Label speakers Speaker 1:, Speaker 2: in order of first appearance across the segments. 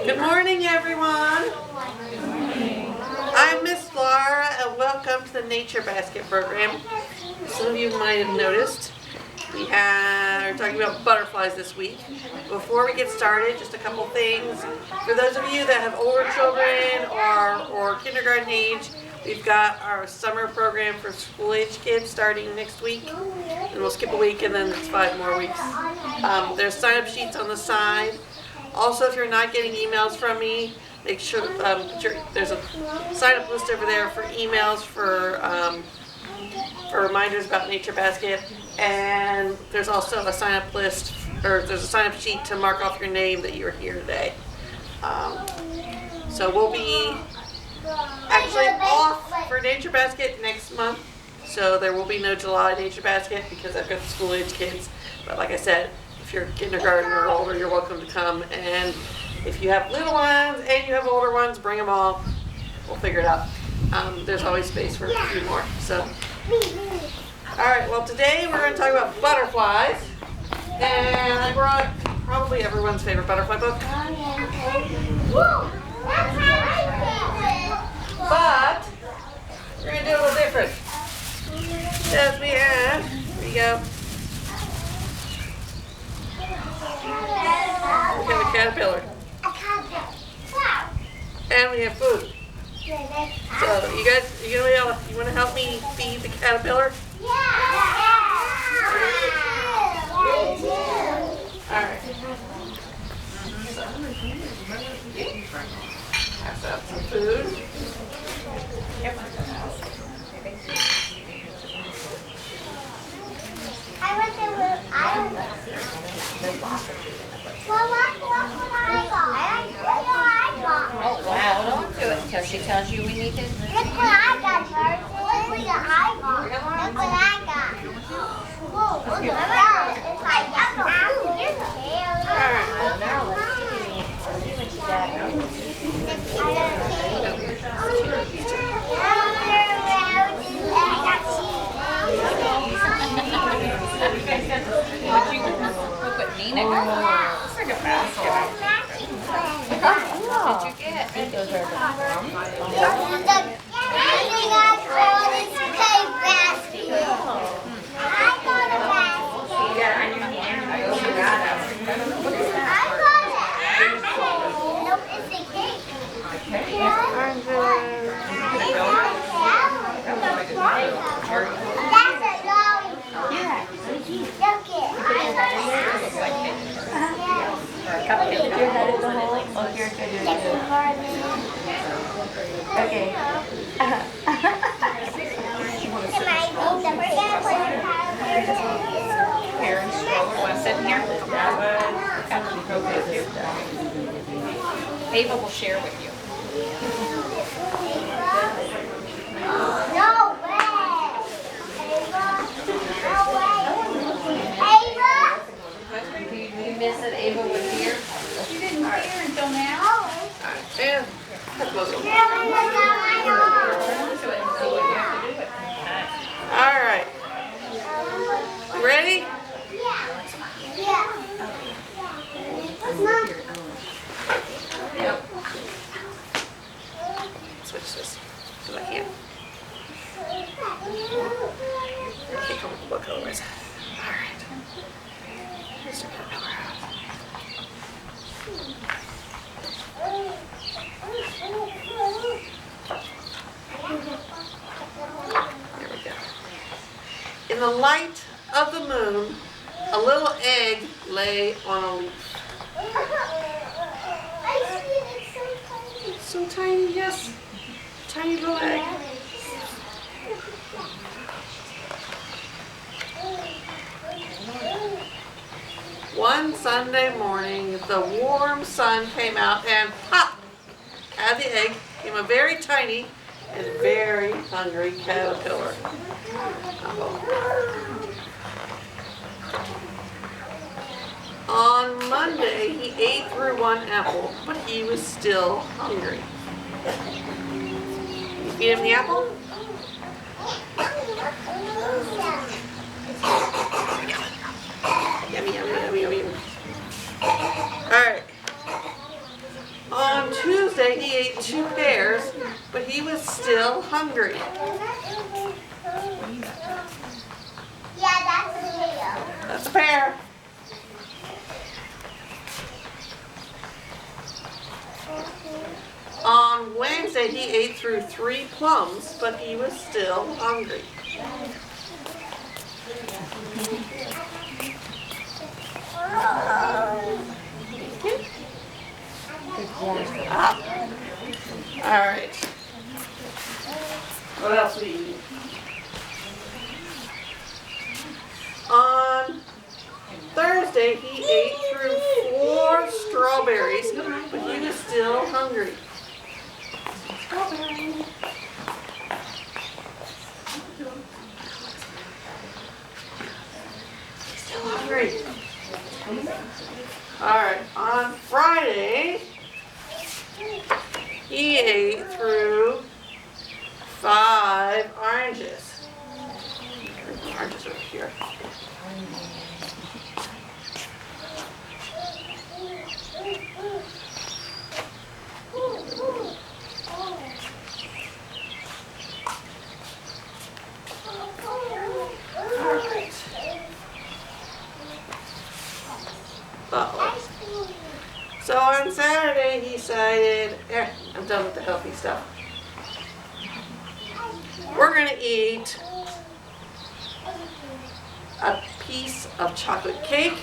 Speaker 1: Good morning, everyone. I'm Miss Laura, and welcome to the Nature Basket program. Some of you might have noticed we are talking about butterflies this week. Before we get started, just a couple things. For those of you that have older children or kindergarten age, we've got our summer program for school-age kids starting next week. And we'll skip a week and then it's 5 more weeks. There's sign-up sheets on the side. Also, if you're not getting emails from me, make sure there's a sign-up list over there for emails for reminders about Nature Basket. And there's also a sign-up list, or there's a sign-up sheet to mark off your name that you're here today. So we'll be actually off for Nature Basket next month. So there will be no July Nature Basket because I've got school-age kids. But like I said, if you're kindergarten or older, you're welcome to come. And if you have little ones and you have older ones, bring them all. We'll figure it out. There's always space for a few more. So, all right. Well, today we're going to talk about butterflies, and I brought probably everyone's favorite butterfly book. But we're going to do a little different. Yes, we have. Here we go. We have a caterpillar. And we have food. So you guys, you want to help me feed the caterpillar? All right. Pass out some food.
Speaker 2: Oh, wow, don't do it until she tells you we need to.
Speaker 3: Look what I got, George. Look what I got. Look what I got. Whoa, look at that. It's like yellow.
Speaker 2: Look what Nina got. It's like a basket. What did you get?
Speaker 3: This is the thing I call this play basket. I got a basket.
Speaker 2: Yeah, I got it. What is that?
Speaker 3: I got it. Nope, it's a cake. That's a lollipop.
Speaker 2: Yeah.
Speaker 3: Look it. I got it.
Speaker 2: Cupcake. Did your head in the hole? Oh, you're good. You're good. Okay. Parents stroller. Want to sit in here? Ava will share with you.
Speaker 3: No way! Ava! No way! Ava!
Speaker 2: You miss that Ava was here? She didn't hear until now.
Speaker 3: Oh.
Speaker 1: And that's most of them. All right. You ready?
Speaker 3: Yeah.
Speaker 1: Yep. Switch this, because I can't. I can't come with the book otherwise. All right. Here's your caterpillar. There we go. In the light of the moon, a little egg lay on a leaf. It's so tiny, yes. Tiny little egg. One Sunday morning, the warm sun came out and pop! Out of the egg came a very tiny and very hungry caterpillar. On Monday, he ate through one apple, but he was still hungry. You feed him the apple? Yummy, yummy, yummy, yummy. All right. he was still hungry.
Speaker 3: Yeah, that's a tail.
Speaker 1: That's a pear. On Wednesday, he ate through 3 plums, but he was still hungry. All right. What else we eat? On Thursday, he ate through 4 strawberries, but he was still hungry. Strawberry. Still hungry. All right. On Friday, he ate through 5 oranges. Oranges over here. Uh-oh. So on Saturday he decided, I'm done with the healthy stuff. We're gonna eat a piece of chocolate cake,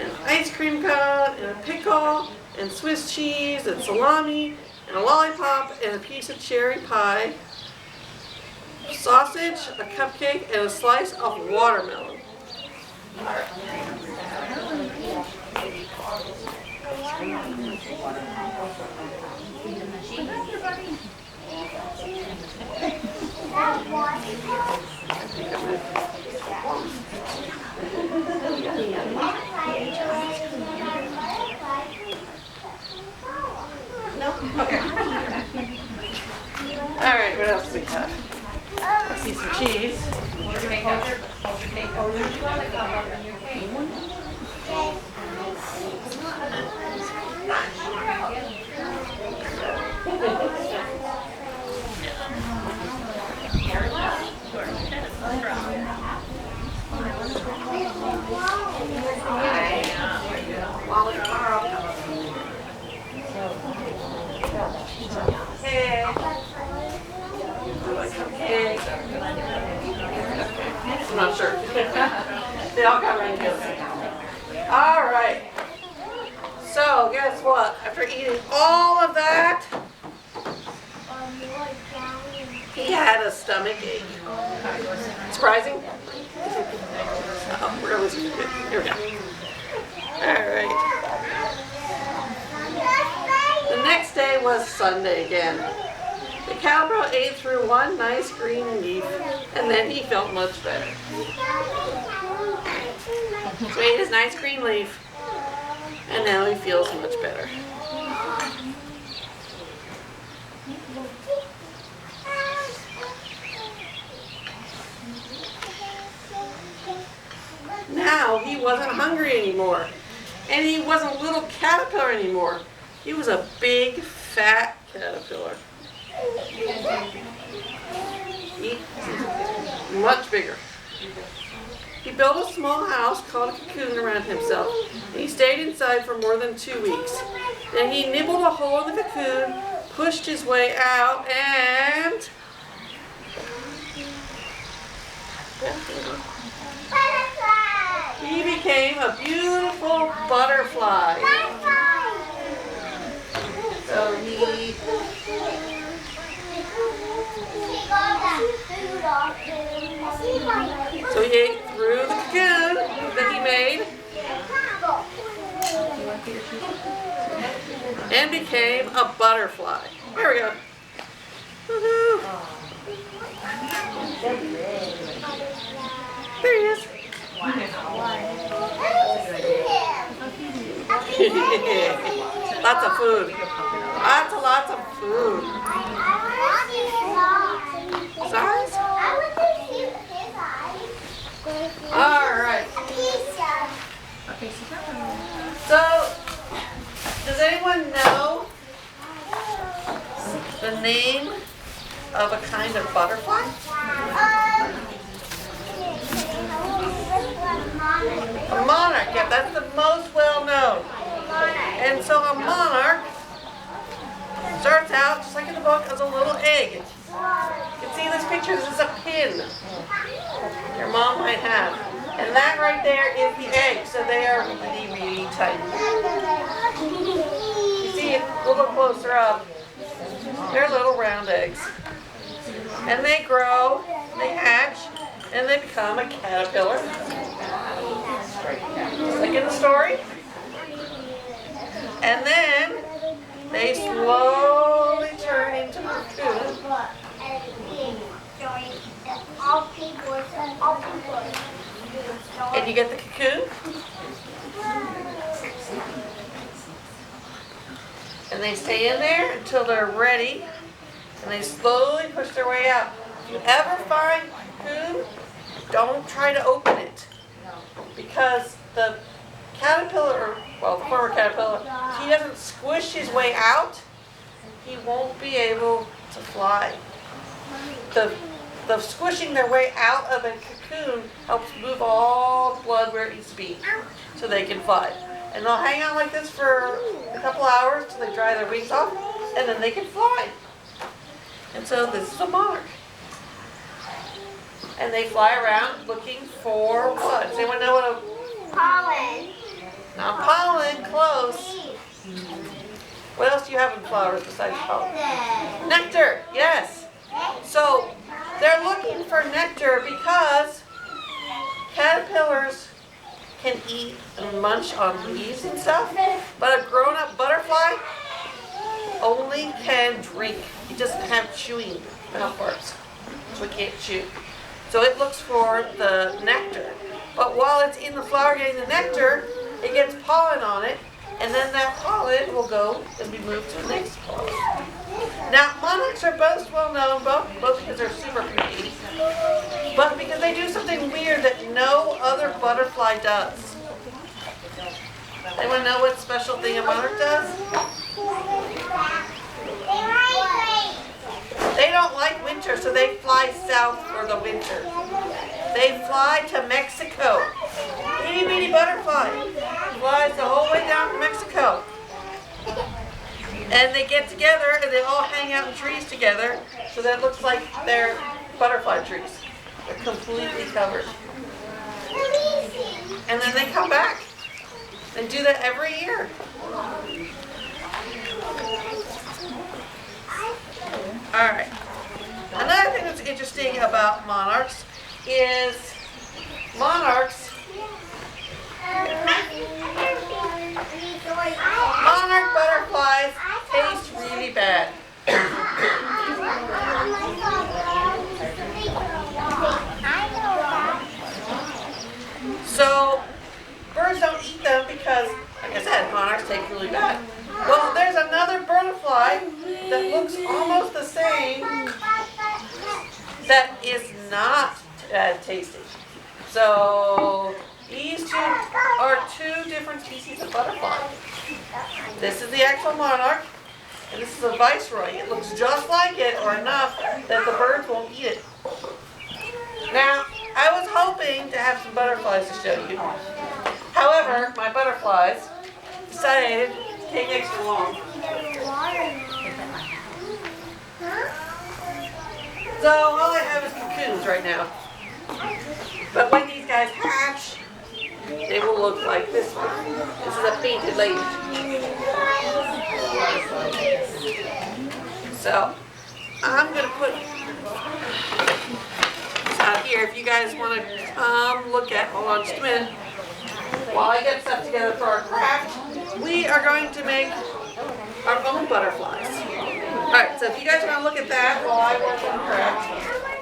Speaker 1: an ice cream cone, and a pickle, and Swiss cheese, and salami, and a lollipop, and a piece of cherry pie, sausage, a cupcake, and a slice of watermelon. No? Okay. All right, what else do we have? I see some cheese. I'm not sure. They all got right together. All right. So guess what? After eating all of that, he had a stomach ache. Surprising? Oh, where was he? Here we go. All right. The next day was Sunday again. The cowbell ate through 1 nice green leaf, and then he felt much better. So he ate his nice green leaf, and now he feels much better. Now he wasn't hungry anymore, and he wasn't a little caterpillar anymore. He was a big, fat caterpillar. Much bigger. He built a small house called a cocoon around himself, and he stayed inside for more than 2 weeks. Then he nibbled a hole in the cocoon, pushed his way out, and he became a beautiful butterfly. So he ate through the cocoon that he made and became a butterfly. There we go. Woohoo! There he is. Lots of food. Lots of food. Size? Alright. So, does anyone know the name of a kind of butterfly? A monarch, yeah, that's the most well known. And so a monarch starts out, just like in the book, as a little egg. You can see in this picture, this is a pin your mom might have. And that right there is the egg, so they are really, really tiny. You see it a little closer up. They're little round eggs. And they grow, they hatch, and they become a caterpillar. Just like in the story. And then they slowly turn into a cocoon. And you get the cocoon. And they stay in there until they're ready. And they slowly push their way out. If you ever find a cocoon, don't try to open it. Because the caterpillar, well, the former caterpillar, if he doesn't squish his way out, he won't be able to fly. The squishing their way out of the cocoon helps move all the blood where it needs to be so they can fly. And they'll hang out like this for a couple hours till they dry their wings off, and then they can fly. And so this is a monarch. And they fly around looking for what? Does anyone know what a...
Speaker 3: Pollen.
Speaker 1: Not pollen, close. What else do you have in flowers besides pollen? Nectar, yes. So they're looking for nectar because caterpillars can eat and munch on leaves and stuff, but a grown-up butterfly only can drink. It doesn't have chewing mouth parts, so it can't chew. So it looks for the nectar. But while it's in the flower getting the nectar, it gets pollen on it, and then that pollen will go and be moved to the next pollen. Now, monarchs are both well known, both because they're super pretty, but because they do something weird that no other butterfly does. Anyone know what special thing a monarch does? They don't like winter, so they fly south for the winter. They fly to Mexico. Itty bitty butterfly flies the whole way down to Mexico. And they get together and they all hang out in trees together, so that it looks like they're butterfly trees. They're completely covered. And then they come back and do that every year. Alright. Another thing that's interesting about monarchs is monarch butterflies taste really bad. So birds don't eat them because, like I said, monarchs taste really bad. Well, there's another butterfly that looks almost the same that is not bad tasting. So these two are two different species of butterfly. This is the actual monarch, and this is a viceroy. It looks just like it, or enough that the birds won't eat it. Now, I was hoping to have some butterflies to show you. However, my butterflies decided to take extra long. So all I have is cocoons right now. But when these guys hatch, they will look like this one. This is a painted lady. So I'm going to put this out here. If you guys want to come look at, hold on just a minute. While I get stuff together for our craft, we are going to make our own butterflies. Alright, so if you guys want to look at that while I work on the craft.